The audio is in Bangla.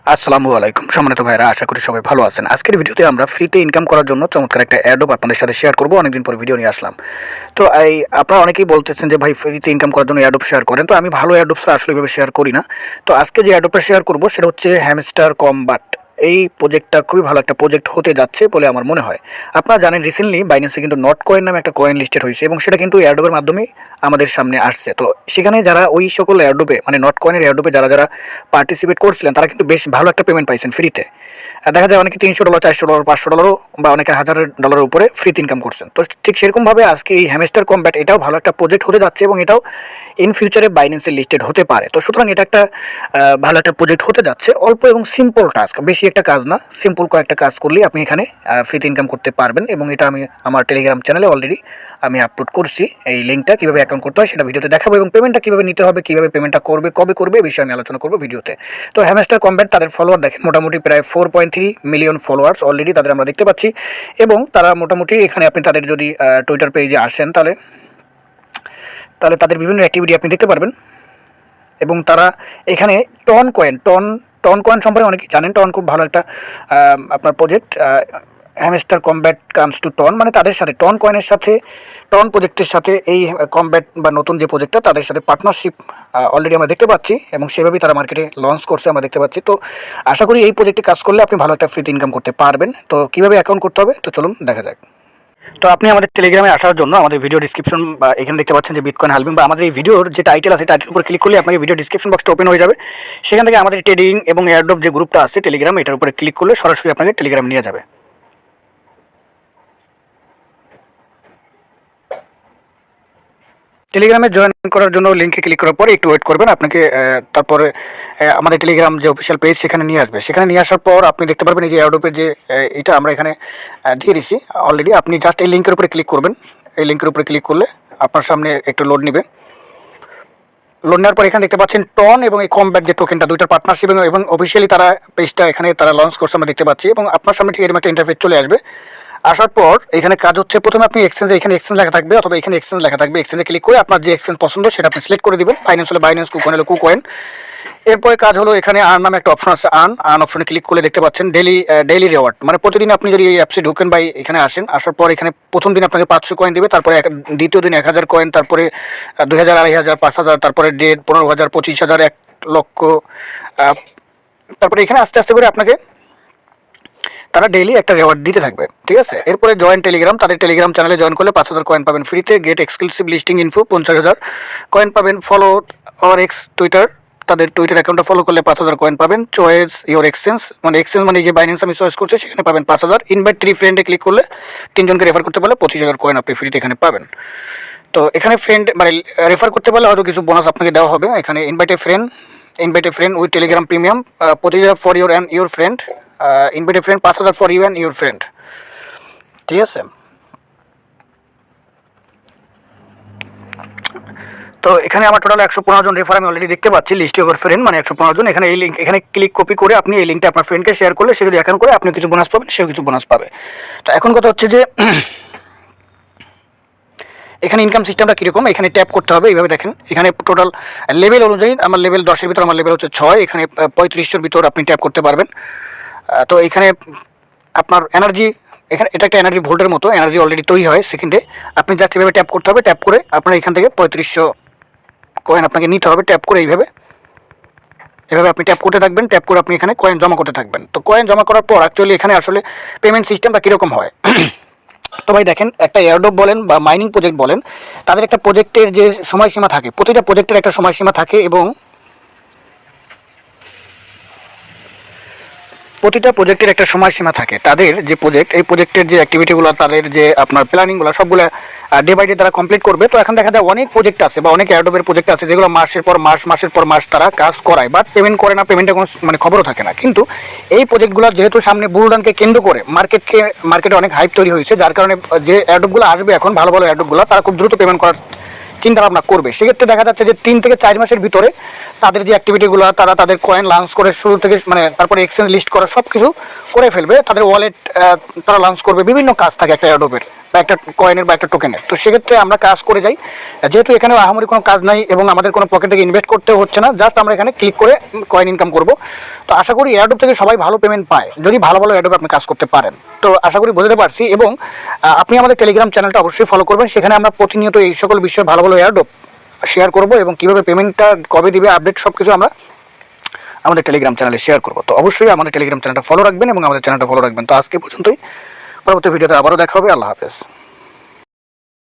আসসালামু আলাইকুম সম্মানিত ভাইরা, আশা করি সবাই ভালো আছেন। আজকের ভিডিওতে আমরা ফ্রিতে ইনকাম করার জন্য চমৎকার একটা অ্যাডোব আপনাদের সাথে শেয়ার করব। অনেকদিন পর ভিডিও নিয়ে আসলাম। তো আপনারা অনেকেই বলতেছেন যে ভাই ফ্রিতে ইনকাম করার জন্য অ্যাডোব শেয়ার করেন। তো আমি ভালো অ্যাডোবসরা আসলে এভাবে শেয়ার করি না। তো আজকে যে অ্যাডোবটা শেয়ার করব সেটা হচ্ছে হ্যামস্টার কমবাট। এই প্রজেক্টটা খুবই ভালো একটা প্রজেক্ট হতে যাচ্ছে বলে আমার মনে হয়। আপনারা জানেন রিসেন্টলি বাইন্যান্সে কিন্তু নট কয়েন নামে একটা কয়েন লিস্টেড হয়েছে এবং সেটা কিন্তু অ্যাডোবের মাধ্যমেই আমাদের সামনে আসছে। তো সেখানে যারা ওই সকল অ্যাডোবে মানে নট কয়েনের অ্যাডোবে যারা যারা পার্টিসিপেট করছিলেন তারা কিন্তু বেশ ভালো একটা পেমেন্ট পাইছেন ফ্রিতে। দেখা যায় অনেকে $300, $400, $500 বা অনেকে $1000 উপরে ফ্রিতে ইনকাম করছেন। তো ঠিক সেরকমভাবে আজকে এই হ্যামস্টার কমব্যাট এটাও ভালো একটা প্রজেক্ট হতে যাচ্ছে এবং এটাও ইন ফিউচারে বাইন্যান্সে লিস্টেড হতে পারে। তো সুতরাং এটা একটা ভালো একটা প্রজেক্ট হতে যাচ্ছে। অল্প এবং সিম্পল টাস্ক, বেশি একটা কাজ না, সিম্পল কয়েকটা কাজ করলেই আপনি এখানে ফ্রিতে ইনকাম করতে পারবেন। এবং এটা আমি আমার টেলিগ্রাম চ্যানেলে অলরেডি আমি আপলোড করছি। এই লিঙ্কটা কীভাবে অ্যাকাউন্ট করতে হয় সেটা ভিডিওতে দেখাবো এবং পেমেন্টটা কীভাবে নিতে হবে, কীভাবে পেমেন্টটা করবে, কবে করবে এই বিষয়ে আমি আলোচনা করবো ভিডিওতে। তো হ্যামস্টার কমব্যাট তাদের ফলোয়ার দেখেন মোটামুটি প্রায় 4.3 মিলিয়ন ফলোয়ার্স অলরেডি তাদের আমরা দেখতে পাচ্ছি। এবং তারা মোটামুটি এখানে আপনি তাদের যদি টুইটার পেজে আসেন তাহলে তাদের বিভিন্ন অ্যাক্টিভিটি আপনি দেখতে পারবেন। এবং তারা এখানে টন কয়েন সম্পর্কে অনেকেই জানেন। টন খুব ভালো একটা আপনার project. Hamster Kombat comes to TON, মানে তাদের সাথে টন কয়েনের সাথে টন প্রজেক্টের সাথে এই কমব্যাট বা নতুন যে প্রজেক্টটা তাদের সাথে পার্টনারশিপ অলরেডি আমরা দেখতে পাচ্ছি এবং সেভাবেই তারা মার্কেটে লঞ্চ করছে আমরা দেখতে পাচ্ছি। তো আশা করি এই প্রজেক্টে কাজ করলে আপনি ভালো একটা ফ্রিতে ইনকাম করতে পারবেন। তো কীভাবে অ্যাকাউন্ট করতে হবে তো চলুন দেখা যাক। তো আপনি আমাদের টেলিগ্রামে আসার জন্য আমাদের ভিডিও ডিসক্রিপশন বা এখানে দেখতে পাচ্ছেন যে বিটকয়েন হালভিং বা আমাদের এই ভিডিওর যে টাইটেল আছে টাইটেল উপরে ক্লিক করলে আপনাকে ভিডিও ডিসক্রিপশন বক্সটা ওপেন হয়ে যাবে। সেখান থেকে আমাদের ট্রেডিং এবং এয়ারড্রপ যে গ্রুপটা আছে টেলিগ্রাম, এটার উপরে ক্লিক করলে সরাসরি আপনাকে টেলিগ্রাম নিয়ে যাবে। টেলিগ্রামে জয়েন করার জন্য লিঙ্কে ক্লিক করার পরে একটু ওয়েট করবেন। আপনাকে তারপরে আমাদের টেলিগ্রাম যে অফিসিয়াল পেজ সেখানে নিয়ে আসবে। সেখানে নিয়ে আসার পর আপনি দেখতে পারবেন এই যে এয়ারড্রপের যে এটা আমরা এখানে দিয়ে দিচ্ছি অলরেডি। আপনি জাস্ট এই লিঙ্কের উপরে ক্লিক করবেন। এই লিঙ্কের উপরে ক্লিক করলে আপনার সামনে একটু লোড নেবে। লোড নেওয়ার পর এখানে দেখতে পাচ্ছেন টন এবং এই কমব্যাট যে টোকেনটা দুইটার পার্টনারশিপ এবং অফিসিয়ালি তারা পেজটা এখানে তারা লঞ্চ করছে আমরা দেখতে পাচ্ছি। এবং আপনার সামনে ঠিক এরকম একটা ইন্টারফেস চলে আসবে। আসার পর এখানে কাজ হচ্ছে প্রথমে আপনি এক্সচেঞ্জে এখানে এক্সচেঞ্জ লেখা থাকবে অথবা এখানে এক্সচেঞ্জ লেখা থাকবে। এক্সচেঞ্জে ক্লিক করে আপনার যে এক্সচেঞ্জ পছন্দ সেটা আপনি সিলেক্ট করে দেবেন। ফাইন্যান্স হলে বাইন্যান্স, কুকয়েন হলে কুকয়েন। এরপরে কাজ হলো এখানে আর্ন নামে একটা অপশন আছে। আর্ন অপশনে ক্লিক করলে দেখতে পাচ্ছেন ডেইলি রিওয়ার্ড, মানে প্রতিদিন আপনি যদি এই অ্যাপসে ঢুকেন বা এখানে আসেন, আসার পর এখানে প্রথম দিন আপনাকে 500 কয়েন দেবে, তারপরে দ্বিতীয় দিন 1000 কয়েন, তারপরে 2000, 2500, 5000, তারপরে 15,000, 25,000, 1 লক্ষ। তারপরে এখানে আস্তে আস্তে করে আপনাকে তারা ডেইলি একটা রিওয়ার্ড দিতে থাকবে, ঠিক আছে। এরপরে জয়েন টেলিগ্রাম, তাদের টেলিগ্রাম চ্যানেলে জয়েন করলে 5000 কয়েন পাবেন ফ্রিতে। Get exclusive listing info 50,000 coin পাবেন। ফলো অর এক্স টুইটার, তাদের টুইটার অ্যাকাউন্টটা ফলো করলে 5000 কয়েন পাবেন। চয়েস ইওর এক্সচেঞ্জ, মানে এক্সচেঞ্জ মানে যে বাইন্যান্স আমি চয়েস করছি সেখানে পাবেন 5000। ইনভাইট 3 ফ্রেন্ডে ক্লিক করলে 3 জনকে রেফার করতে পারলে 25,000 কয়েন আপনি ফ্রিতে এখানে পাবেন। তো এখানে ফ্রেন্ড মানে রেফার করতে পারলে হয়তো কিছু বোনাস আপনাকে দেওয়া হবে। এখানে invite a friend with Telegram premium 25,000 for your and your friend. Invite a friend 5000 for you and your friend, ঠিক আছে। তো এখানে আমার টোটাল 115 জন রেফার আমি অলরেডি দেখতে পাচ্ছি লিস্ট অফ ফ্রেন্ড, মানে 115 জন। এখানে এই লিঙ্ক এখানে ক্লিক কপি করে আপনি এই লিঙ্কটা আপনার ফ্রেন্ডকে শেয়ার করলে সে যদি অ্যাকাউন্ট করে আপনি কিছু বোনাস পাবেন, সেও কিছু বোনাস পাবে। তো এখন কথা হচ্ছে যে এখানে ইনকাম সিস্টেমটা কীরকম, এখানে ট্যাপ করতে হবে। এইভাবে দেখেন এখানে টোটাল লেভেল অনুযায়ী আমার লেভেল 10-এর ভিতর, আমার লেভেল হচ্ছে 6। এখানে 3500-এর ভিতর আপনি ট্যাপ করতে পারবেন। তো এখানে আপনার এনার্জি, এখানে এটা একটা এনার্জি ভোল্টের মতো এনার্জি অলরেডি তৈরি হয় সেকেন্ডে। আপনি জাস্ট এভাবে ট্যাপ করতে হবে। ট্যাপ করে আপনার এখান থেকে 3500 কয়েন আপনাকে নিতে হবে। ট্যাপ করে এভাবে আপনি ট্যাপ করতে থাকবেন। ট্যাপ করে আপনি এখানে কয়েন জমা করতে থাকবেন। তো কয়েন জমা করার পর অ্যাকচুয়ালি এখানে আসলে পেমেন্ট সিস্টেমটা কীরকম হয় তো ভাই দেখেন, একটা এয়ারড্রপ বলেন বা মাইনিং প্রজেক্ট বলেন, তাদের একটা প্রজেক্টের যে সময়সীমা থাকে, প্রতিটা প্রজেক্টের একটা সময়সীমা থাকে এবং প্রতিটা প্রজেক্টের একটা সময়সীমা থাকে। তাদের যে প্রজেক্ট, এই প্রজেক্টের যে অ্যাক্টিভিটিগুলো, তাদের যে আপনার প্ল্যানিংগুলো সবগুলো ডে বাই ডে তারা কমপ্লিট করবে। তো এখন দেখা যায় অনেক প্রজেক্ট আছে বা অনেক এয়ারড্রপের প্রজেক্ট আছে যেগুলো মাসের পর মাস তারা কাজ করায়, বাট পেমেন্ট করে না, পেমেন্টের কোনো মানে খবরও থাকে না। কিন্তু এই প্রজেক্টগুলো যেহেতু সামনে বুলডানকে কেন্দ্র করে মার্কেটে অনেক হাইপ তৈরি হয়েছে, যার কারণে যে এয়ারড্রপগুলো আসবে এখন ভালো ভালো এয়ারড্রপগুলো তারা খুব দ্রুত পেমেন্ট করার চিন্তা ভাবনা করবে। সেক্ষেত্রে দেখা যাচ্ছে যে 3 থেকে 4 মাসের ভিতরে তাদের যে অ্যাক্টিভিটিগুলো, তারা তাদের কয়েন লঞ্চ করে শুরু থেকে মানে তারপরে এক্সচেঞ্জ লিস্ট করা সব কিছু করে ফেলবে। তাদের ওয়ালেট তারা লঞ্চ করবে, বিভিন্ন কাজ থাকে একটা এয়ারড্রপের। বা একটা কয়েনের বা একটা টোকেনের। তো সেক্ষেত্রে আমরা কাজ করে যাই, যেহেতু এখানে আহামরি কোনো কাজ নাই এবং আমাদের কোনো পকেট থেকে ইনভেস্ট করতে হচ্ছে না, জাস্ট আমরা এখানে ক্লিক করে কয়েন ইনকাম করব। তো আশা করি এয়ারড্রপ থেকে সবাই ভালো পেমেন্ট পায় যদি ভালো ভালো এয়ারড্রপে আপনি কাজ করতে পারেন। তো আশা করি বোঝাতে পারছি। এবং আপনি আমাদের টেলিগ্রাম চ্যানেলটা অবশ্যই ফলো করবেন, সেখানে আমরা প্রতিনিয়ত এই সকল বিষয়ে ভালো ভালো এয়ারড্রপ শেয়ার করব এবং কীভাবে পেমেন্টটা কবে দিবে আপডেট সব কিছু আমরা আমাদের টেলিগ্রাম চ্যানেলে শেয়ার করব। তো অবশ্যই আমাদের টেলিগ্রাম চ্যানেলটা ফলো রাখবেন এবং আমাদের চ্যানেলটা ফলো রাখবেন। তো আজকে পর্যন্তই, পরবর্তী ভিডিওতে আবারও দেখা হবে। আল্লাহ হাফেজ।